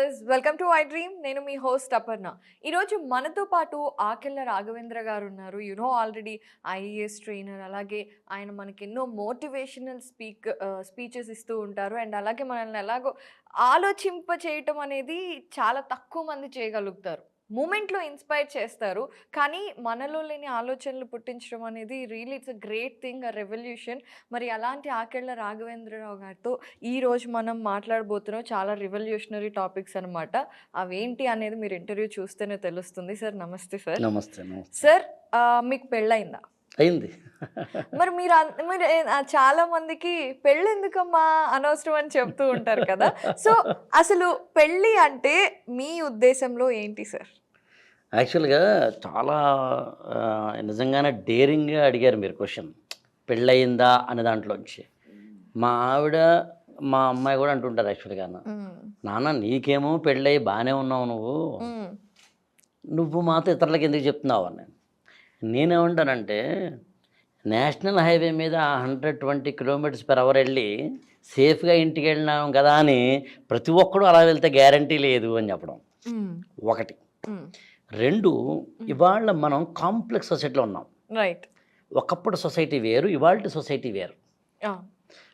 Viewers, welcome to I dream. నేను మీ host Aparna. ఈరోజు మనతో పాటు ఆకెళ్ళ రాఘవేంద్ర గారు ఉన్నారు. Already IAS trainer. అలాగే ఆయన మనకి ఎన్నో మోటివేషనల్ స్పీచెస్ ఇస్తూ ఉంటారు. అండ్ అలాగే మనల్ని ఎలాగో ఆలోచింప చేయటం అనేది చాలా తక్కువ మంది చేయగలుగుతారు. మూమెంట్లో ఇన్స్పైర్ చేస్తారు. కానీ మనలో లేని ఆలోచనలు పుట్టించడం అనేది really it's a great thing, a revolution. మరి అలాంటి ఆకెళ్ళ రాఘవేంద్రరావు గారితో ఈరోజు మనం మాట్లాడబోతున్నాం చాలా రివల్యూషనరీ టాపిక్స్ అనమాట. అవేంటి అనేది మీరు ఇంటర్వ్యూ చూస్తేనే తెలుస్తుంది. సార్ నమస్తే సార్. నమస్తే. నమస్తే. సార్ మీకు పెళ్ళయిందా? అయింది. మరి మీరు చాలా మందికి పెళ్ళెందుకమ్మా అనవసరం అని చెప్తూ ఉంటారు కదా. సో అసలు పెళ్ళి అంటే మీ ఉద్దేశంలో ఏంటి సార్? యాక్చువల్గా చాలా నిజంగానే డేరింగ్గా అడిగారు మీరు క్వశ్చన్. పెళ్ళయిందా అనే దాంట్లోంచి మా ఆవిడ మా అమ్మాయి కూడా అంటుంటారు యాక్చువల్గా, నాన్న నీకేమో పెళ్ళయి బాగానే ఉన్నావు, నువ్వు మాతో ఇతరులకు ఎందుకు చెప్తున్నావు అని. నేనేమంటానంటే నేషనల్ హైవే మీద 120 km/h వెళ్ళి సేఫ్గా ఇంటికి వెళ్ళినాం కదా అని ప్రతి ఒక్కడు అలా వెళ్తే గ్యారంటీ లేదు అని చెప్పడం ఒకటి. రెండు, ఇవాళ మనం కాంప్లెక్స్ సొసైటీలో ఉన్నాం. రైట్. ఒకప్పుడు సొసైటీ వేరు, ఇవాళ సొసైటీ వేరు.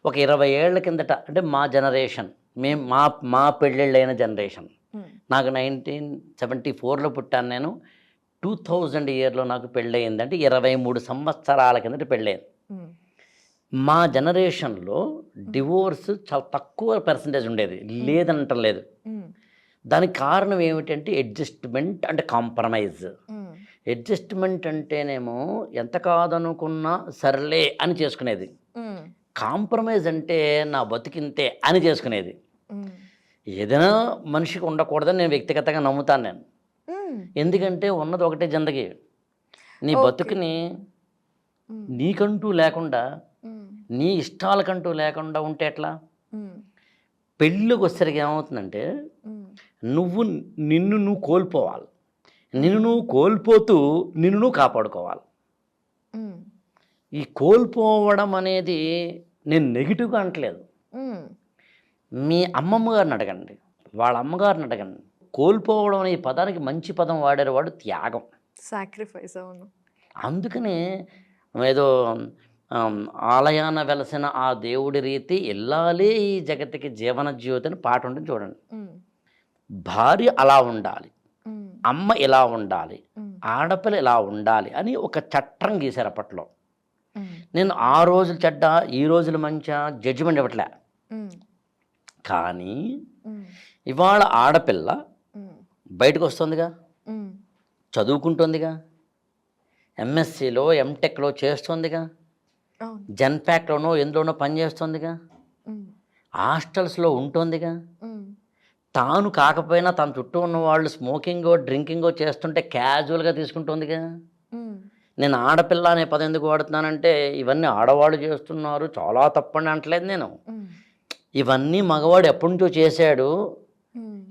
ఒక 20 ఏళ్ల కిందట అంటే మా జనరేషన్, మేము మా పెళ్ళిళ్ళైన జనరేషన్. నాకు 1974లో పుట్టాను నేను. 2000 ఇయర్లో నాకు పెళ్ళయింది. అంటే 23 సంవత్సరాల కిందట పెళ్ళయింది. మా జనరేషన్లో డివోర్స్ చాలా తక్కువ పర్సంటేజ్ ఉండేది, లేదంటలేదు. దానికి కారణం ఏమిటంటే అడ్జస్ట్మెంట్ అంటే కాంప్రమైజ్. అడ్జస్ట్మెంట్ అంటేనేమో ఎంత కాదనుకున్నా సర్లే అని చేసుకునేది. కాంప్రమైజ్ అంటే నా బతికింతే అని చేసుకునేది. ఏదైనా మనిషికి ఉండకూడదని నేను వ్యక్తిగతంగా నమ్ముతాను నేను. ఎందుకంటే ఉన్నది ఒకటే జిందగీ. నీ బతుకుని నీకంటూ లేకుండా, నీ ఇష్టాలకంటూ లేకుండా ఉంటే ఎట్లా? పెళ్ళికి వచ్చేసరికి ఏమవుతుందంటే నిన్ను నువ్వు కోల్పోవాలి, నిన్ను నువ్వు కోల్పోతూ నిన్ను నువ్వు కాపాడుకోవాలి. ఈ కోల్పోవడం అనేది నేను నెగిటివ్గా అంటలేదు. మీ అమ్మమ్మ గారిని అడగండి, వాళ్ళ అమ్మగారిని అడగండి. కోల్పోవడం అనే పదానికి మంచి పదం వాడారు, వాడు త్యాగం, సాక్రిఫైస్. అవును. అందుకనే ఏదో ఆలయాన వెలసిన ఆ దేవుడి రీతి ఇల్లాలే ఈ జగతికి జీవన జ్యోతి అని పాట ఉంటుంది చూడండి. భార్య అలా ఉండాలి, అమ్మ ఇలా ఉండాలి, ఆడపిల్ల ఇలా ఉండాలి అని ఒక చట్టం గీశారు అప్పట్లో. నేను ఆ రోజులు చెడ్డ ఈ రోజులు మంచి జడ్జిమెంట్ ఇవ్వట్లే. కానీ ఇవాళ ఆడపిల్ల బయటకు వస్తుందిగా, చదువుకుంటుందిగా, ఎంఎస్సిలో ఎంటెక్లో చేస్తుందిగా, జెన్పాక్లోనో ఎందులోనో పనిచేస్తుందిగా, హాస్టల్స్లో ఉంటుందిగా. తాను కాకపోయినా తన చుట్టూ ఉన్న వాళ్ళు స్మోకింగో డ్రింకింగో చేస్తుంటే క్యాజువల్గా తీసుకుంటుందిగా. నేను ఆడపిల్ల అనే పదం ఎందుకు వాడుతున్నానంటే ఇవన్నీ ఆడవాళ్ళు చేస్తున్నారు చాలా తప్పని అంటలేదు నేను. ఇవన్నీ మగవాడు ఎప్పటి నుంచో చేశాడు.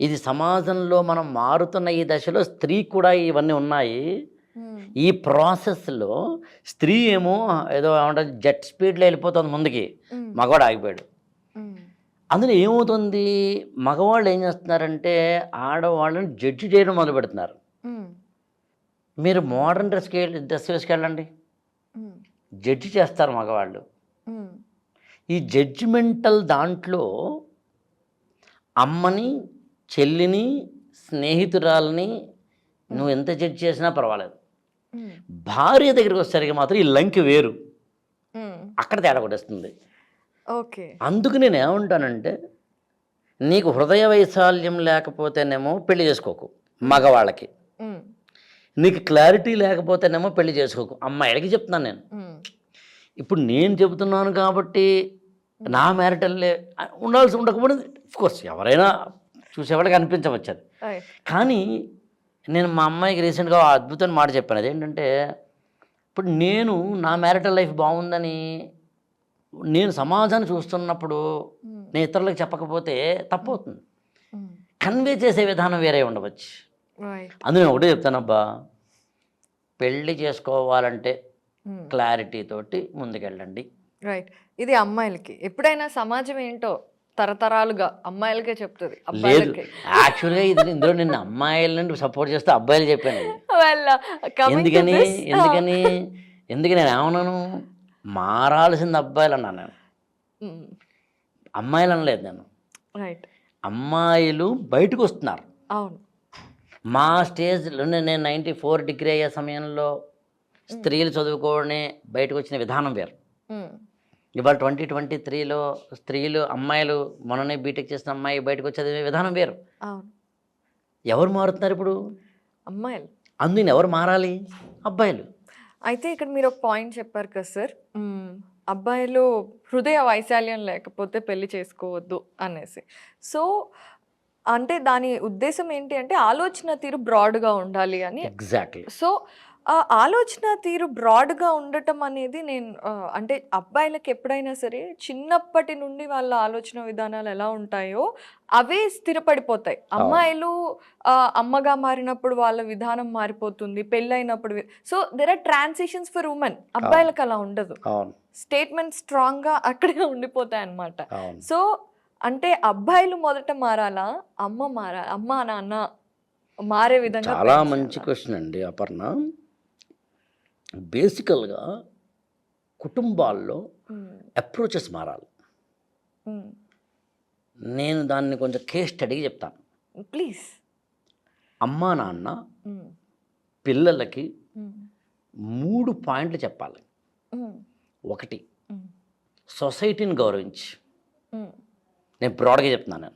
ఇది సమాజంలో మనం మారుతున్న ఈ దశలో స్త్రీ కూడా ఇవన్నీ ఉన్నాయి. ఈ ప్రాసెస్లో స్త్రీ ఏమో ఏదో ఏమంటారు జెట్ స్పీడ్లో వెళ్ళిపోతుంది ముందుకి, మగవాడు ఆగిపోయాడు. అందులో ఏమవుతుంది, మగవాళ్ళు ఏం చేస్తున్నారంటే ఆడవాళ్ళని జడ్జి చేయడం మొదలు పెడుతున్నారు. మీరు మోడర్న్ డ్రెస్ వేసుకెళ్ళండి, జడ్జి చేస్తారు మగవాళ్ళు. ఈ జడ్జిమెంటల్ దాంట్లో అమ్మని, చెల్లిని, స్నేహితురాలని నువ్వు ఎంత జడ్జి చేసినా పర్వాలేదు. భార్య దగ్గరికి వచ్చేసరికి మాత్రం ఈ లంకి వేరు, అక్కడ తేడా కొట్టేస్తుంది. ఓకే. అందుకు నేను ఏమంటానంటే నీకు హృదయ వైశాల్యం లేకపోతేనేమో పెళ్లి చేసుకోకు మగవాళ్ళకి, నీకు క్లారిటీ లేకపోతేనేమో పెళ్లి చేసుకోకు అమ్మాయిలకి చెప్తున్నాను నేను. ఇప్పుడు నేను చెబుతున్నాను కాబట్టి నా మ్యారిటల్ ఉండాల్సి ఉండకపోతే కోర్స్ ఎవరైనా చూసేవాళ్ళకి అనిపించవచ్చు అది. కానీ నేను మా అమ్మాయికి రీసెంట్గా అద్భుతమైన మాట చెప్పాను. అదేంటంటే ఇప్పుడు నేను నా మ్యారిటల్ లైఫ్ బాగుందని నేను సమాజాన్ని చూస్తున్నప్పుడు నేను ఇతరులకు చెప్పకపోతే తప్పవుతుంది. కన్వే చేసే విధానం వేరే ఉండవచ్చు. అందులో నేను ఒకటే చెప్తానబ్బా, పెళ్ళి చేసుకోవాలంటే క్లారిటీ తోటి ముందుకెళ్ళండి. రైట్. ఇది అమ్మాయిలకి. ఎప్పుడైనా సమాజం ఏంటో తరతరాలుగా అమ్మాయిలకే చెప్తుంది, లేదు, అబ్బాయిలకి. యాక్చువల్గా ఇందులో నేను అమ్మాయిల నుండి సపోర్ట్ చేస్తే అబ్బాయిలు చెప్పాను ఇది. వాళ్ళ coming to ఎందుకని this, ఎందుకని ఎందుకు నేను ఏమన్నాను, మారాల్సింది అబ్బాయిలు అన్నాను నేను, అమ్మాయిలు అనలేదు నేను. రైట్, అమ్మాయిలు బయటకు వస్తున్నారు. అవును. మా స్టేజ్లో నేను 94 డిగ్రీ అయ్యే సమయంలో స్త్రీలు చదువుకోవడమే బయటకు వచ్చిన విధానం వేరు. ఇవాళ 2023లో స్త్రీలు అమ్మాయిలు మొన్ననే బీటెక్ చేసిన అమ్మాయి బయటకు వచ్చే విధానం వేరు. అవును, ఎవరు మారుతున్నారు ఇప్పుడు? అమ్మాయిలు. అందుకని ఎవరు మారాలి? అబ్బాయిలు. అయితే ఇక్కడ మీరు ఒక పాయింట్ చెప్పారు కదా సార్, అబ్బాయిలు హృదయ వైశాల్యం లేకపోతే పెళ్లి చేసుకోవద్దు అనేసి. సో అంటే దాని ఉద్దేశం ఏంటి అంటే ఆలోచన తీరు బ్రాడ్గా ఉండాలి అని. ఎగ్జాక్ట్లీ. సో ఆ ఆలోచన తీరు బ్రాడ్గా ఉండటం అనేది నేను అంటే అబ్బాయిలకి ఎప్పుడైనా సరే చిన్నప్పటి నుండి వాళ్ళ ఆలోచన విధానాలు ఎలా ఉంటాయో అవే స్థిరపడిపోతాయి. అమ్మాయిలు అమ్మగా మారినప్పుడు వాళ్ళ విధానం మారిపోతుంది, పెళ్ళైనప్పుడు. So there are transitions for women. అబ్బాయిలకు అలా ఉండదు, స్టేట్మెంట్ స్ట్రాంగ్గా అక్కడే ఉండిపోతాయి అన్నమాట. సో అంటే అబ్బాయిలు మొదట మారాలా, అమ్మ నాన్న మారే విధంగా? చాలా మంచి క్వశ్చన్ అండి అపర్ణ. బేసికల్గా కుటుంబాల్లో అప్రోచెస్ మారాలి. నేను దాన్ని కొంచెం కేస్ స్టడీగా చెప్తాను ప్లీజ్. అమ్మా నాన్న పిల్లలకి 3 పాయింట్లు చెప్పాలి. 1, సొసైటీని గౌరవించి, నేను బ్రాడ్గా చెప్తున్నాను.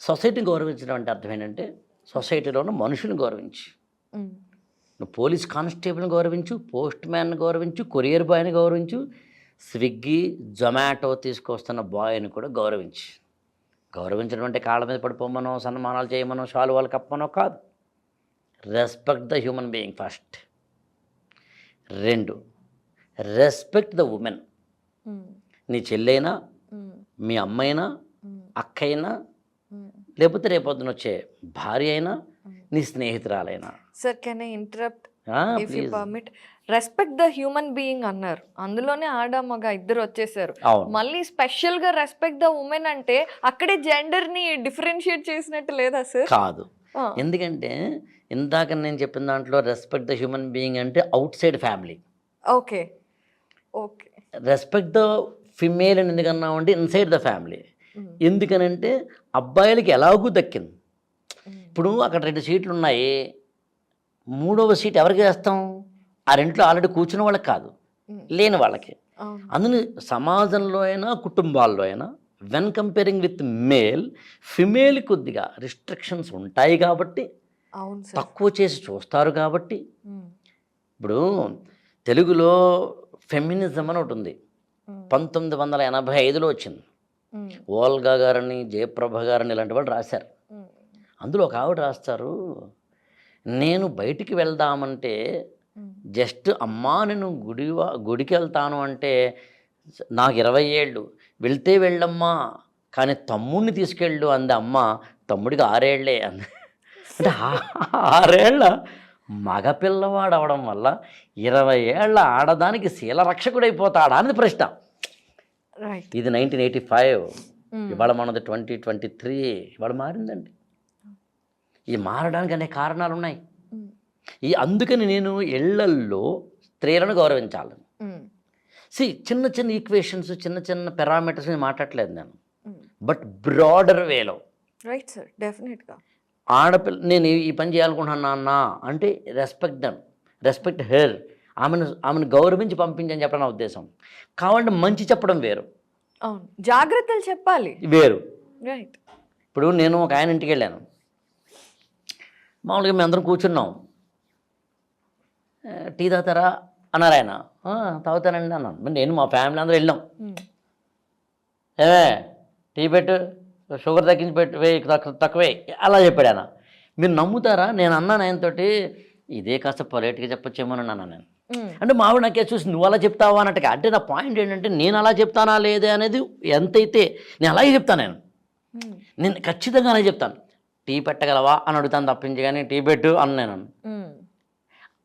సొసైటీని గౌరవించడం అంటే అర్థం ఏంటంటే సొసైటీలో ఉన్న మనుషులను గౌరవించి, నువ్వు పోలీస్ కానిస్టేబుల్ని గౌరవించు, పోస్ట్ మ్యాన్ని గౌరవించు, కొరియర్ బాయ్ని గౌరవించు, స్విగ్గీ జొమాటో తీసుకొస్తున్న బాయ్ని కూడా గౌరవించు. గౌరవించడం అంటే కాళ్ళ మీద పడిపోమనో, సన్మానాలు చేయమనో, శాలువాలు కప్పమనో కాదు. Respect the human being first. 2, respect the women. నీ చెల్లైనా, మీ అమ్మైనా, అక్కైనా, లేకపోతే రేపొద్దున వచ్చే భార్య అయినా, నీ స్నేహితురాలైనా. Sir can I interrupt if you permit? Respect the human being అన్నారు, అందులోనే ఆడ మగ ఇద్దరు వచ్చేసారు. మళ్ళీ స్పెషల్ గా రెస్పెక్ట్ ద ఉమెన్ అంటే అక్కడే జెండర్ ని డిఫరెన్షియేట్ చేసినట్టు లేదా సార్? కాదు, ఎందుకంటే ఇందాక నేను చెప్పిన దాంట్లో రెస్పెక్ట్ ద హ్యూమన్ బీయింగ్ అంటే out side family. Okay okay. Respect the female అని ఎందుకన్నావు అంటే ఇన్సైడ్ ద ఫ్యామిలీ. ఎందుకనంటే అబ్బాయిలకి ఎలాగూ దక్కింది. ఇప్పుడు అక్కడ 2 సీట్లు ఉన్నాయి, 3వ సీట్ ఎవరికి వేస్తాం? ఆ 2లో ఆల్రెడీ కూర్చున్న వాళ్ళకి కాదు, లేని వాళ్ళకి. అందుని సమాజంలో అయినా కుటుంబాల్లో అయినా when comparing with male, female కొద్దిగా రిస్ట్రిక్షన్స్ ఉంటాయి కాబట్టి, తక్కువ చేసి చూస్తారు కాబట్టి. ఇప్పుడు తెలుగులో ఫెమినిజం అని ఒకటి ఉంది, 1985లో వచ్చింది. ఓల్గా గారని, జయప్రభ గారని ఇలాంటి వాళ్ళు రాశారు. అందులో ఒక ఆవిడ రాస్తారు, నేను బయటికి వెళ్దామంటే జస్ట్ అమ్మా నేను గుడికి వెళ్తాను అంటే నాకు 20 ఏళ్ళు, వెళ్తే వెళ్ళమ్మా కానీ తమ్ముడిని తీసుకెళ్ళు అంది అమ్మ. తమ్ముడికి 6 ఏళ్లే అంది. అంటే 6 ఏళ్ల మగపిల్లవాడు అవడం వల్ల 20 ఏళ్ల ఆడదానికి శీలరక్షకుడైపోతాడా అనేది ప్రశ్న. ఇది 1985, ఇవాళ మనది 2023. ఇవాళ మారిందండి. ఇది మారడానికి అనేక కారణాలు ఉన్నాయి. అందుకని నేను ఇళ్లల్లో స్త్రీలను గౌరవించాలి. చిన్న చిన్న ఈక్వేషన్స్, చిన్న చిన్న పారామీటర్స్ మాట్లాడలేదు నేను, బట్ బ్రాడర్ వేలో. రైట్ సార్, డెఫినెట్గా. ఆడపిల్ల నేను ఈ పని చేయాలనుకుంటున్నా అన్న అంటే రెస్పెక్ట్ దెమ్, రెస్పెక్ట్ హెర్. ఆమెను గౌరవించి పంపించని చెప్పడం నా ఉద్దేశం. కావాలంటే మంచి చెప్పడం వేరు, అవును, జాగ్రత్తలు చెప్పాలి వేరు. రైట్. ఇప్పుడు నేను ఒక ఆయన ఇంటికి వెళ్ళాను, మామూలుగా మేము అందరం కూర్చున్నాం. టీ తాగుతారా అన్నారు ఆయన. తాగుతానండి అన్నాను. నేను మా ఫ్యామిలీ అందరూ వెళ్ళాం. టీ పెట్టు, షుగర్ తగ్గించి పెట్టు, వేయి తక్కువే అలా చెప్పాడు ఆయన. మీరు నమ్ముతారా, నేను అన్నాను ఆయనతోటి, ఇదే కాస్త పొలైట్గా చెప్పొచ్చేమోనని అన్నాను నేను. అంటే మావిడ నాకే చూసి నువ్వు అలా చెప్తావా అన్నట్టుగా. అంటే నా పాయింట్ ఏంటంటే నేను అలా చెప్తానా లేదే అనేది ఎంతైతే నేను అలాగే చెప్తాను. నేను ఖచ్చితంగా అలా చెప్తాను. టీ పెట్టగలవా అని అడుగుతాను తప్పించి, కానీ టీ పెట్టు అన్న నేను.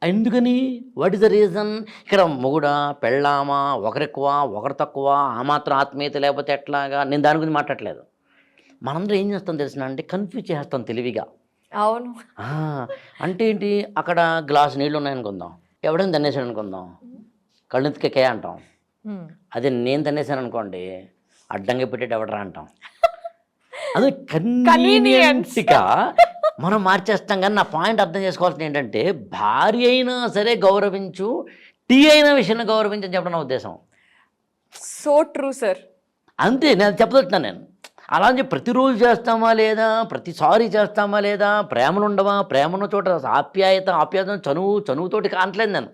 ఎందుకని? What is the reason? ఇక్కడ మొగుడా, పెళ్ళామా, ఒకరెక్కువ, ఒకరు తక్కువ, ఆ మాత్రం ఆత్మీయత లేకపోతే ఎట్లాగా? నేను దాని గురించి మాట్లాడట్లేదు. మనందరం ఏం చేస్తాం తెలిసిన అంటే కన్‌ఫ్యూజ్ చేసేస్తాం తెలివిగా. అవును. ఆ! అంటే ఏంటి? అక్కడ గ్లాస్ నీళ్ళు ఉన్నాయనుకుందాం. ఎవడైనా తన్నేసాడనుకుందాం. హ్మ్. కళ్ళెత్తికెక్కే అంటాం. హ్మ్. అదే నేను తన్నేసాననుకోండి, అడ్డంగా పెట్టేటి ఎవడురా అంటాం. అది కన్వీనియన్స్. కన్వీనియంట్‌గా మనం మార్చేస్తాం గానీ, నా పాయింట్ అర్థం చేసుకోవాల్సింది ఏంటంటే, భార్య అయినా సరే గౌరవించు, టీ అయిన విషయంలో గౌరవించు అని చెప్పడం నా ఉద్దేశం. So true sir. అంతే నేను చెప్పదలుచుకున్నాను నేను. అలా అని చెప్పి ప్రతిరోజు చేస్తామా లేదా? ప్రతిసారి చేస్తామా లేదా? ప్రేమలుండవా? ప్రేమన్న చోట ఆప్యాయత చనువుతోటి కానట్లేదు నేను.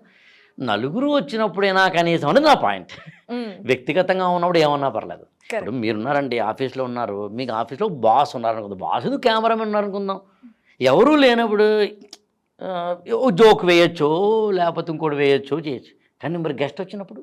నలుగురు వచ్చినప్పుడైనా కనీసం అనేది నా పాయింట్. హ్మ్. వ్యక్తిగతంగా ఉన్నప్పుడు ఏమన్నా పర్లేదు. ఇప్పుడు కరెక్ట్. మీరున్నారండి ఆఫీస్‌లో ఉన్నారు. మీకు ఆఫీస్‌లో బాస్ ఉన్నారనుకుందాం. బాస్ ఎందుకు కెమెరామెన్ ఉన్నారనుకుందాం. ఎవరు లేనప్పుడు ఓ జోక్ వేయొచ్చో, లేకపోతే ఇంకోటి వేయొచ్చో చేయొచ్చు. కానీ మరి గెస్ట్ వచ్చినప్పుడు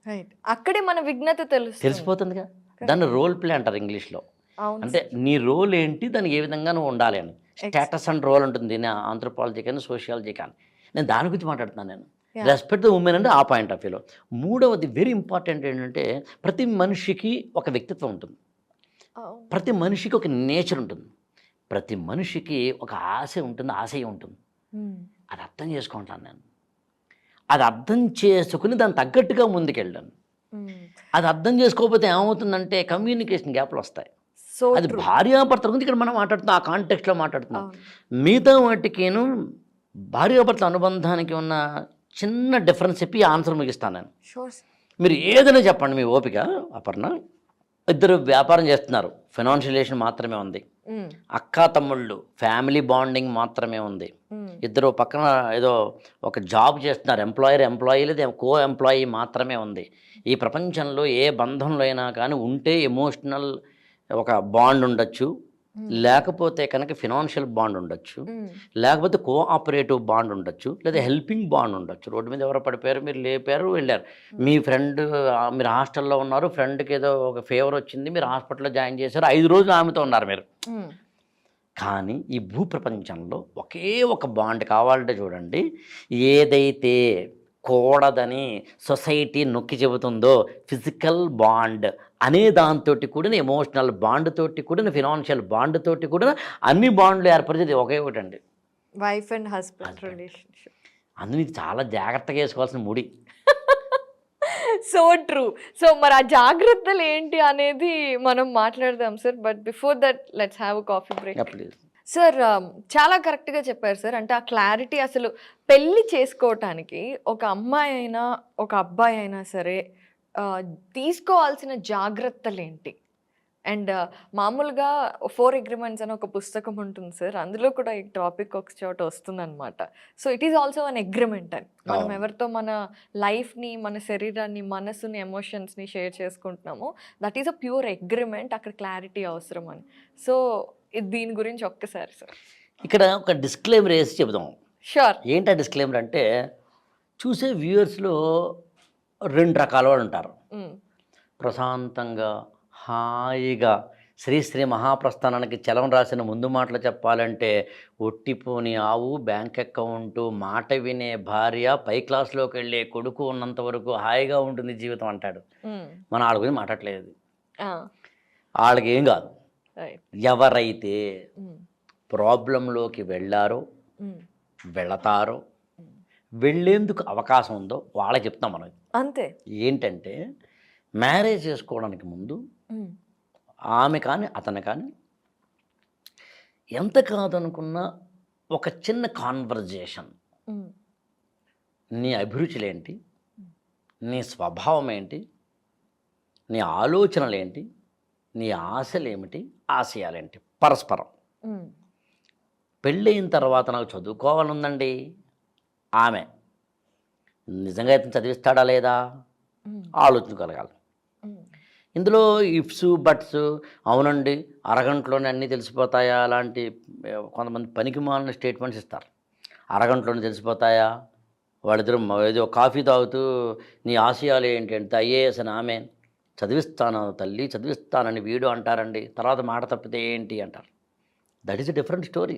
రైట్. అక్కడే మన విఘ్నత తెలుస్తుంది. తెలిసిపోతుందిగా. దాన్ని రోల్ ప్లే అంటారు ఇంగ్లీష్‌లో. అవును అంటే సార్. నీ రోల్ ఏంటి? దానికి ఏ విధంగా నువ్వు ఉండాలి అని. స్టేటస్ అండ్ రోల్ ఉంటుంది. దీన్ని ఆంథ్రోపాలజీ కానీ, సోషియాలజీ కానీ. నేను దాని గురించి మాట్లాడుతున్నాను నేను. యాహ్! రెస్పెక్ట్ ద వుమెన్ అంటే ఆ పాయింట్ ఆఫ్ వ్యూలో. మూడవది వెరీ ఇంపార్టెంట్ ఏంటంటే ప్రతి మనిషికి ఒక వ్యక్తిత్వం ఉంటుంది. అవును. ప్రతి మనిషికి ఒక నేచర్ ఉంటుంది. ప్రతి మనిషికి ఒక ఆశ ఉంటుంది, ఆశయం ఉంటుంది. హ్మ్. అది అర్థం చేసుకుంటాను నేను. అది అర్థం చేసుకుని దానికి తగ్గట్టుగా ముందుకెళ్ళాను. హ్మ్. అది అర్థం చేసుకోకపోతే ఏమవుతుందంటే కమ్యూనికేషన్ గ్యాప్‌లు వస్తాయి. సో అది ట్రూ. భార్యాభర్తల గురించి ఇక్కడ మనం మాట్లాడుతున్నాం. ఆ కాంటెక్స్ట్‌లో మాట్లాడుతున్నాం. అవును. మిగతా వాటికిను భార్యాభర్తల అనుబంధానికి ఉన్న చిన్న డిఫరెన్స్ చెప్పి ఆన్సర్ ముగిస్తాను నేను. Sure sir. మీరు ఏదైనా చెప్పండి మీ ఓపిక అపర్ణ. ఇద్దరు వ్యాపారం చేస్తున్నారు. ఫైనాన్షియలైజేషన్ మాత్రమే ఉంది. హ్మ్. అక్కా తమ్ముళ్ళు ఫ్యామిలీ బాండింగ్ మాత్రమే ఉంది. హ్మ్. ఇద్దరు పక్కన ఏదో ఒక జాబ్ చేస్తున్నారు. ఎంప్లాయీ లేదా కో ఎంప్లాయీ మాత్రమే ఉంది. ఈ ప్రపంచంలో ఏ బంధంలో అయినా కానీ ఉంటే ఎమోషనల్ ఒక బాండ్ ఉండొచ్చు. హ్మ్. లేకపోతే కనుక ఫినాన్షియల్ బాండ్ ఉండొచ్చు. హ్మ్. లేకపోతే కోఆపరేటివ్ బాండ్ ఉండొచ్చు. లేదా హెల్పింగ్ బాండ్ ఉండొచ్చు. రోడ్డు మీద ఎవరో పడిపోయారు, మీరు లేపారు, వెళ్లారు. మీ ఫ్రెండ్ మీరు హాస్టల్‌లో ఉన్నారు. ఫ్రెండ్‌కి ఏదో ఒక ఫీవర్ వచ్చింది. మీరు హాస్పిటల్‌లో జాయిన్ చేశారు. 5 రోజులు ఆమెతో ఉన్నారు మీరు. హ్మ్. కానీ ఈ భూప్రపంచంలో ఒకే ఒక బాండ్ కావాలంటే చూడండి. ఏదైతే కూడదని సొసైటీ నొక్కి చెబుతుందో ఫిజికల్ బాండ్ అనే దాంతోటి కూడిన ఎమోషనల్ బాండ్ తోటి కూడిన ఫినాన్షియల్ బాండ్ తోటి కూడిన అన్ని బాండ్లు ఏర్పరిచేది ఒకే ఒకటండి. Wife and husband husband. Relationship. అందులో ఇది చాలా జాగ్రత్తగా వేసుకోవాల్సిన ముడి. So true. సో మరి ఆ జాగ్రత్తలేంటి అనేది మనం మాట్లాడదాం sir. But before that let's have a coffee break. Please. Sir చాలా కరెక్ట్‌గా చెప్పారు సార్. అంటే ఆ క్లారిటీ అసలు పెళ్లి చేసుకోవటానికి ఒక అమ్మాయి అయినా, ఒక అబ్బాయి అయినా సరే ఆహ్, తీసుకోవాల్సిన జాగ్రత్తలేంటి? అండ్ మామూలుగా 4 అగ్రీమెంట్స్ అని ఒక పుస్తకం ఉంటుంది సార్. అందులో కూడా ఈ టాపిక్ ఒక చోట వస్తుందనమాట. So, it is also an agreement అని. మనం అవును. ఎవరితో మన లైఫ్‌ని, మన శరీరాన్ని, మనసుని, ఎమోషన్స్‌ని షేర్ చేసుకుంటున్నామో that is a pure agreement. అక్కడ క్లారిటీ అవసరం అని. సో, దీని గురించి ఒక్కసారి సార్. ఇక్కడ ఒక డిస్క్లైమర్ వేసి చెబుదాం. ష్యూర్. ఏంటా డిస్క్లైమర్ అంటే చూసే వ్యూయర్స్‌లో 2 రకాల వాళ్ళు ఉంటారు. హ్మ్. ప్రశాంతంగా, హాయిగా శ్రీశ్రీ మహాప్రస్థానానికి చలం రాసిన ముందు మాటలు చెప్పాలంటే ఒట్టిపోని ఆవు, బ్యాంక్ అకౌంటు, మాట వినే భార్య, పై క్లాస్‌లోకి వెళ్ళే కొడుకు ఉన్నంత వరకు హాయిగా ఉంటుంది జీవితం అంటాడు. హ్మ్. మనం ఆళ్ళ గురించి మాట్లాడట్లేదు. ఆ! ఆళ్ళకేం కాదు. రైట్. ఎవరైతే హ్మ్. ప్రాబ్లంలోకి వెళ్ళారో, హ్మ్. వెళతారో, హ్మ్. వెళ్ళేందుకు అవకాశం ఉందో వాళ్ళకి చెప్తాం మనం. అంతే. ఏంటంటే మ్యారేజ్ చేసుకోవడానికి ముందు హ్మ్. ఆమె కానీ, అతను కానీ ఎంత కాదనుకున్నా ఒక చిన్న కాన్వర్జేషన్. హ్మ్. నీ అభిరుచులేంటి? హ్మ్. నీ స్వభావం ఏంటి? నీ ఆలోచనలేంటి? నీ ఆశలేమిటి? ఆశయాలేంటి? పరస్పరం. హ్మ్. పెళ్ళయిన తర్వాత నాకు చదువుకోవాలనుందండి. ఆమె నిజంగా ఇతను చదివిస్తాడా లేదా? హ్మ్. ఆలోచించగలగాలి. హ్మ్. ఇందులో ఇఫ్స్, బట్స్ అవునండి అరగంటలోనే అన్నీ తెలిసిపోతాయా? అలాంటి కొంతమంది పనికిమాలిన స్టేట్మెంట్స్ ఇస్తారు. అరగంటలోనే తెలిసిపోతాయా? వాళ్ళిద్దరూ ఏదో కాఫీ తాగుతూ నీ ఆశయాలు ఏంటి అంటే ఐఏఎస్ అని ఆమె, చదివిస్తాను తల్లి చదివిస్తానని వీడు అంటారండి. తర్వాత మాట తప్పితే ఏంటి అంటారు. That is a different story.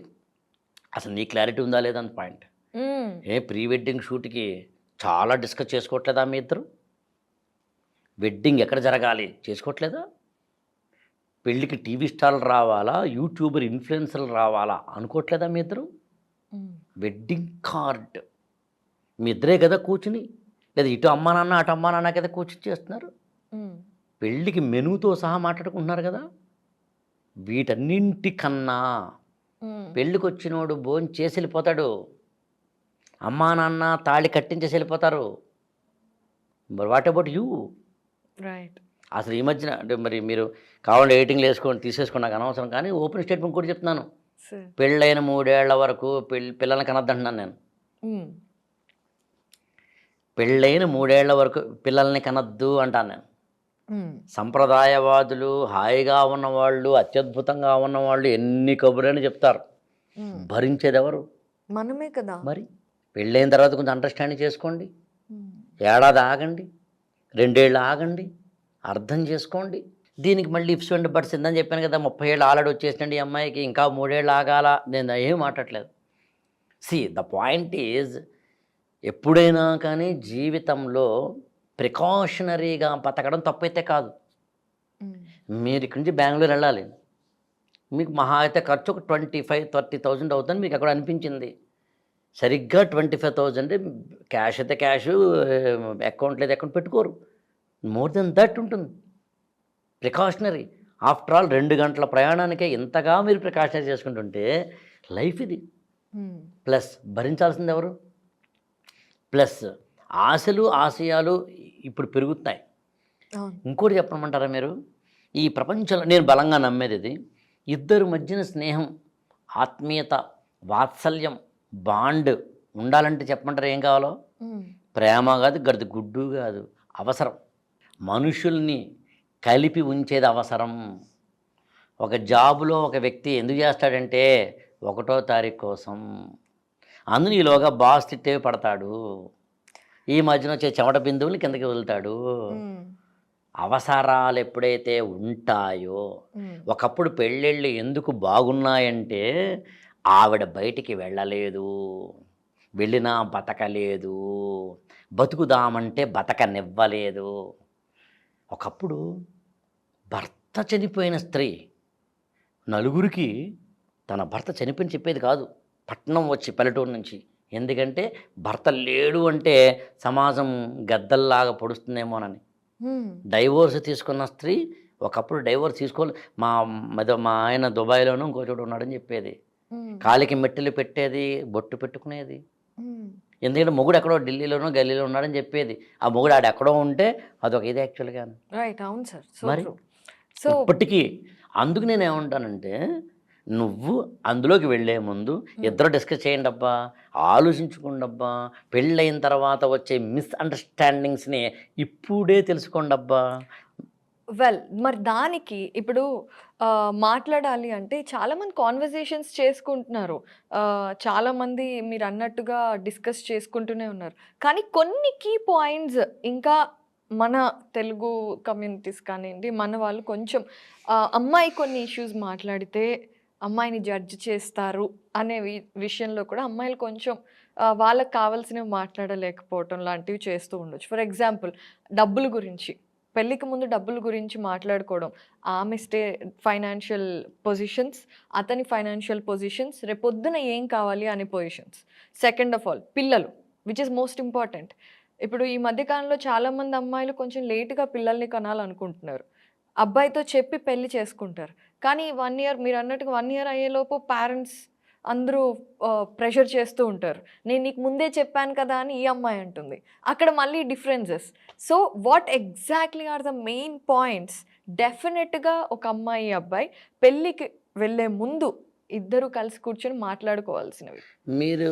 అసలు నీ క్లారిటీ ఉందా లేదా అని పాయింట్. ప్రీ వెడ్డింగ్ షూట్కి చాలా డిస్కస్ చేసుకోవట్లేదా మీ ఇద్దరు? వెడ్డింగ్ ఎక్కడ జరగాలి చేసుకోవట్లేదా? పెళ్ళికి టీవీ స్టార్లు రావాలా, యూట్యూబర్ ఇన్ఫ్లుయెన్సర్లు రావాలా అనుకోవట్లేదా మీ ఇద్దరు? వెడ్డింగ్ కార్డ్ మీ ఇద్దరే కదా కూర్చుని, లేదా ఇటు అమ్మా నాన్న అటు అమ్మా నాన్న కదా కూర్చుని చేస్తున్నారు. పెళ్ళికి మెనూతో సహా మాట్లాడుకుంటున్నారు కదా. వీటన్నింటికన్నా పెళ్ళికి వచ్చినోడు భోజనం చేసి వెళ్ళిపోతాడు, అమ్మా నాన్న తాళి కట్టించేసి వెళ్ళిపోతారు. మరి వాట్ అబౌట్ యూ? రైట్. అసలు ఈ మధ్యన అంటే మరి మీరు కావాలంటే ఎడిటింగ్లు వేసుకోండి, తీసేసుకోండి, నాకు అనవసరం. కానీ ఓపెన్ స్టేట్మెంట్ కూడా చెప్తున్నాను, పెళ్ళైన 3 ఏళ్ల వరకు పిల్లల్ని కనొద్దంటున్నాను నేను. పెళ్ళైన 3 ఏళ్ల వరకు పిల్లల్ని కనొద్దు అంటాను నేను. సంప్రదాయవాదులు, హాయిగా ఉన్నవాళ్ళు, అత్యద్భుతంగా ఉన్నవాళ్ళు ఎన్ని కబుర్లని చెప్తారు, భరించేది ఎవరు? మనమే కదా. మరి పెళ్ళైన తర్వాత కొంచెం అండర్స్టాండింగ్ చేసుకోండి, ఏడాది ఆగండి, 2 ఏళ్ళు ఆగండి, అర్థం చేసుకోండి. దీనికి మళ్ళీ ఇఫ్స్ అండ్ బట్స్ ఇందని చెప్పాను కదా, 30 ఏళ్ళు ఆల్రెడీ వచ్చేసినండి ఈ అమ్మాయికి, ఇంకా 3 ఏళ్ళు ఆగాల, నేను ఏం మాట్లాడలేదు. ద పాయింట్ ఈజ్, ఎప్పుడైనా కానీ జీవితంలో ప్రికాషనరీగా బతకడం తప్పైతే కాదు. మీరు ఇక్కడి నుంచి బెంగళూరు వెళ్ళాలి, మీకు మహా అయితే ఖర్చు ఒక 25,000-30,000 అవుతుంది మీకు అక్కడ అనిపించింది. సరిగ్గా 25,000 క్యాష్ అయితే క్యాష్, అకౌంట్ లేదు అకౌంట్ పెట్టుకోరు. మోర్ దెన్ దట్ ఉంటుంది ప్రికాషనరీ. ఆఫ్టర్ ఆల్ 2 గంటల ప్రయాణానికే ఇంతగా మీరు ప్రికాషనరీ చేసుకుంటుంటే లైఫ్ ఇది. ప్లస్ భరించాల్సింది ఎవరు? ప్లస్ ఆశలు ఆశయాలు ఇప్పుడు పెరుగుతున్నాయి. ఇంకోటి చెప్పమంటారా మీరు? ఈ ప్రపంచంలో నేను బలంగా నమ్మేది ఇది, ఇద్దరు మధ్యన స్నేహం, ఆత్మీయత, వాత్సల్యం, బాండ్ ఉండాలంటే చెప్పమంటారు ఏం కావాలో? ప్రేమ కాదు, గడిది గుడ్డు కాదు, అవసరం. మనుషుల్ని కలిపి ఉంచేది అవసరం. ఒక జాబులో ఒక వ్యక్తి ఎందుకు చేస్తాడంటే 1వ తారీఖు కోసం. అందులో ఈలోగా బాస్ తిట్టే పడతాడు, ఈ మధ్యన వచ్చే చెమట బిందువులు కిందకి వదులుతాడు. అవసరాలు ఎప్పుడైతే ఉంటాయో, ఒకప్పుడు పెళ్ళిళ్ళు ఎందుకు బాగున్నాయంటే ఆవిడ బయటికి వెళ్ళలేదు, వెళ్ళినా బతకలేదు, బతుకుదామంటే బతకనివ్వలేదు. ఒకప్పుడు భర్త చనిపోయిన స్త్రీ నలుగురికి తన భర్త చనిపోయిన చెప్పేది కాదు, పట్నం వచ్చి పల్లెటూరు నుంచి. ఎందుకంటే భర్త లేడు అంటే సమాజం గద్దల్లాగా పొడుస్తుందేమోనని. డైవోర్స్ తీసుకున్న స్త్రీ ఒకప్పుడు డైవోర్స్ తీసుకోవాలి, మా ఆయన దుబాయ్లోనూ ఇంకో చోట ఉన్నాడని చెప్పేది, కాలికి మెట్టెలు పెట్టేది, బొట్టు పెట్టుకునేది. ఎందుకంటే మొగుడు ఎక్కడో ఢిల్లీలోనో గల్లీలో ఉన్నాడని చెప్పేది. ఆ మొగుడు ఆడు ఎక్కడో ఉంటే అదొక ఇది యాక్చువల్గా. రైట్, అవును సార్. మరి ఇప్పటికీ అందుకు నేను ఏమంటానంటే, నువ్వు అందులోకి వెళ్ళే ముందు ఇద్దరు డిస్కస్ చేయండి అబ్బా, ఆలోచించుకోండి అబ్బా. పెళ్ళైన తర్వాత వచ్చే మిస్అండర్స్టాండింగ్స్ని ఇప్పుడే తెలుసుకోండి అబ్బా. వెల్, మరి దానికి ఇప్పుడు మాట్లాడాలి అంటే చాలామంది కాన్వర్జేషన్స్ చేసుకుంటున్నారు, చాలామంది మీరు అన్నట్టుగా డిస్కస్ చేసుకుంటూనే ఉన్నారు. కానీ కొన్ని కీ పాయింట్స్ ఇంకా మన తెలుగు కమ్యూనిటీస్ కానివ్వండి, మన వాళ్ళు కొంచెం అమ్మాయి కొన్ని ఇష్యూస్ మాట్లాడితే అమ్మాయిని జడ్జ్ చేస్తారు అనే విషయంలో కూడా అమ్మాయిలు కొంచెం వాళ్ళకి కావాల్సినవి మాట్లాడలేకపోవటం లాంటివి చేస్తూ ఉండొచ్చు. ఫర్ ఎగ్జాంపుల్, డబ్బుల గురించి, పెళ్ళికి ముందు డబ్బుల గురించి మాట్లాడుకోవడం, ఆమె ఫైనాన్షియల్ పొజిషన్స్, అతని ఫైనాన్షియల్ పొజిషన్స్, రేపొద్దున ఏం కావాలి అనే పొజిషన్స్. సెకండ్ ఆఫ్ ఆల్, పిల్లలు, విచ్ ఇస్ మోస్ట్ ఇంపార్టెంట్. ఇప్పుడు ఈ మధ్యకాలంలో చాలామంది అమ్మాయిలు కొంచెం లేటుగా పిల్లల్ని కనాలనుకుంటున్నారు, అబ్బాయితో చెప్పి పెళ్లి చేసుకుంటారు. కానీ 1 ఇయర్, మీరు అన్నట్టుగా 1 ఇయర్ అయ్యేలోపు పేరెంట్స్ అందరూ ప్రెషర్ చేస్తూ ఉంటారు, నేను నీకు ముందే చెప్పాను కదా అని ఈ అమ్మాయి అంటుంది. అక్కడ మళ్ళీ differences. So what exactly are the main points డెఫినెట్గా ఒక అమ్మాయి అబ్బాయి పెళ్ళికి వెళ్ళే ముందు ఇద్దరు కలిసి కూర్చొని మాట్లాడుకోవాల్సినవి? మీరు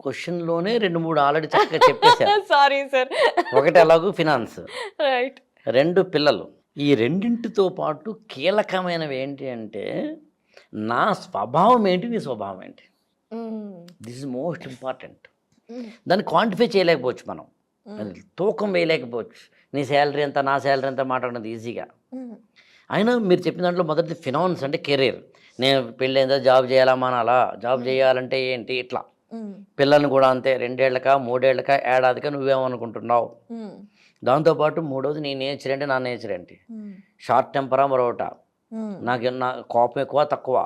క్వశ్చన్లోనే 2-3 ఆల్రెడీ చక్కగా చెప్పేశారు. Sorry sir. ఒకటి ఎలాగూ ఫినాన్స్, రైట్, 2 పిల్లలు. ఈ రెండింటితో పాటు కీలకమైనవి ఏంటి అంటే, నా స్వభావం ఏంటి, నీ స్వభావం ఏంటి. This is most important. దాన్ని క్వాంటిఫై చేయలేకపోవచ్చు మనం, అది తూకం వేయలేకపోవచ్చు. నీ శాలరీ ఎంత, నా శాలరీ ఎంత మాట్లాడినది ఈజీగా. అయినా మీరు చెప్పిన దాంట్లో మొదటిది ఫినాన్స్ అంటే కెరీర్. నేను పెళ్ళైందా జాబ్ చేయాలా మానాలా, జాబ్ చేయాలంటే ఏంటి, ఇట్లా పిల్లల్ని కూడా అంతే, 2 ఏళ్ళకా 3 ఏళ్ళకా ఏడాదికా నువ్వేమనుకుంటున్నావు. దాంతోపాటు మూడోది నీ నేచర్ ఏంటి, నా నేచర్ ఏంటి, షార్ట్ టెంపరా మరొకట, నా కోపం ఎక్కువ తక్కువ,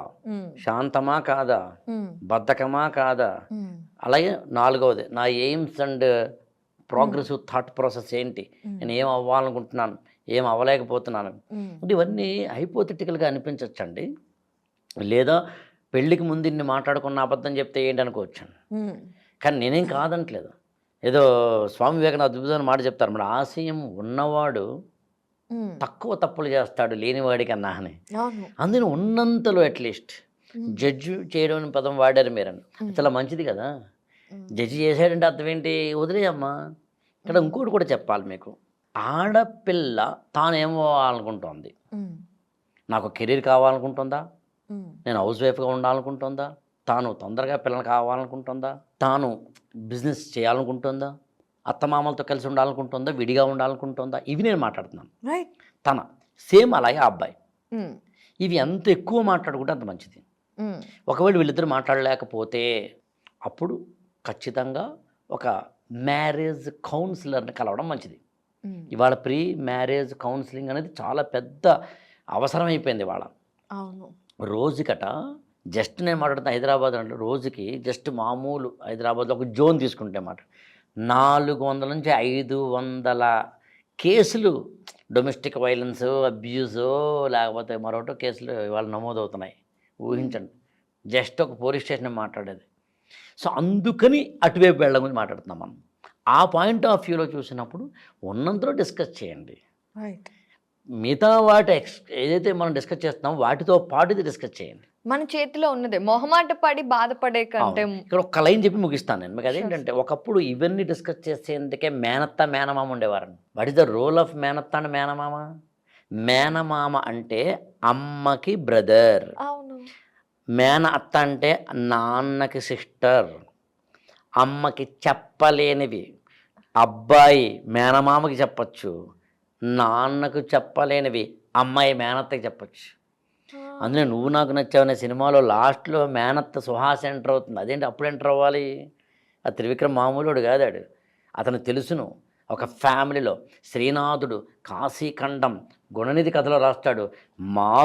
శాంతమా కాదా, బద్ధకమా కాదా, అలాగే 4వది నా aims and progressive thought process ఏంటి, నేను ఏం అవ్వాలనుకుంటున్నాను, ఏం అవ్వలేకపోతున్నాను. అంటే ఇవన్నీ హైపోథెటికల్గా అనిపించవచ్చండి. లేదా పెళ్ళికి ముందు ఇన్ని మాట్లాడుకున్న అబద్ధం చెప్తే ఏంటి అనుకోవచ్చు. కానీ నేనేం కాదంటలేదు. ఏదో స్వామి వివేకానంద అద్భుతమైన మాట చెప్తారు, మన ఆశయం ఉన్నవాడు తక్కువ తప్పులు చేస్తాడు లేనివాడికి అన్నా అని. అందుకని ఉన్నంతలో అట్లీస్ట్ జడ్జి చేయడం అనే పదం వాడారు మీరని, చాలా మంచిది కదా. జడ్జి చేసాడంటే అర్థం ఏంటి, వదిలేయమ్మా. ఇక్కడ ఇంకోటి కూడా చెప్పాలి మీకు, ఆడపిల్ల తాను ఏమవ్వాలనుకుంటోంది, నాకు కెరీర్ కావాలనుకుంటుందా, నేను హౌస్ వైఫ్గా ఉండాలనుకుంటుందా, తాను తొందరగా పిల్లలు కావాలనుకుంటుందా, తాను బిజినెస్ చేయాలనుకుంటుందా, అత్తమామలతో కలిసి ఉండాలనుకుంటుందా, విడిగా ఉండాలనుకుంటుందా, ఇవి నేను మాట్లాడుతున్నాను. తన సేమ్ అలాగే ఆ అబ్బాయి. ఇవి ఎంత ఎక్కువ మాట్లాడుకుంటే అంత మంచిది. ఒకవేళ వీళ్ళిద్దరు మాట్లాడలేకపోతే అప్పుడు ఖచ్చితంగా ఒక మ్యారేజ్ కౌన్సిలర్ని కలవడం మంచిది. ఇవాళ ప్రీ మ్యారేజ్ కౌన్సిలింగ్ అనేది చాలా పెద్ద అవసరం అయిపోయింది ఇవాళ. రోజుకట జస్ట్ నేను మాట్లాడుతున్నా హైదరాబాద్ అంటే రోజుకి జస్ట్ మామూలు హైదరాబాద్లో ఒక జోన్ తీసుకుంటే మాట 400 నుంచి 500 కేసులు డొమెస్టిక్ వైలెన్స్, అబ్యూజు, లేకపోతే మరొకటో కేసులు ఇవాళ నమోదవుతున్నాయి. ఊహించండి, జస్ట్ ఒక పోలీస్ స్టేషన్ మాట్లాడేది. సో అందుకని అటువైపు వెళ్ళడం గురించి మాట్లాడుతున్నాం మనం. ఆ పాయింట్ ఆఫ్ వ్యూలో చూసినప్పుడు ఉన్నంతలో డిస్కస్ చేయండి. మిగతా వాటి ఏదైతే మనం డిస్కస్ చేస్తున్నామో వాటితో పాటు ఇది డిస్కస్ చేయండి. మన చేతిలో ఉన్నదే, మొహమాట పడి బాధపడే కంటే. ఇక్కడ ఒక లైన్ చెప్పి ముగిస్తాను నేను మీకు. అదేంటంటే ఒకప్పుడు ఇవన్నీ డిస్కస్ చేసేందుకే మేనత్త మేనమామ ఉండేవారండి. What is the role of మేనత్త అండ్ మేనమామ? మేనమామ అంటే అమ్మకి బ్రదర్, మేన అత్త అంటే నాన్నకి సిస్టర్. అమ్మకి చెప్పలేనివి అబ్బాయి మేనమామకి చెప్పచ్చు, నాన్నకు చెప్పలేనివి అమ్మాయి మేనత్తకి చెప్పచ్చు. అందులో నువ్వు నాకు నచ్చావనే సినిమాలో లాస్ట్లో మేనత్త సుహాస్ ఎంటర్ అవుతుంది. అదేంటి అప్పుడు ఎంటర్ అవ్వాలి? ఆ త్రివిక్రమ్ మామూలుడు కాదాడు, అతను తెలుసును. ఒక ఫ్యామిలీలో శ్రీనాథుడు కాశీఖండం గుణనిధి కథలో రాస్తాడు, మా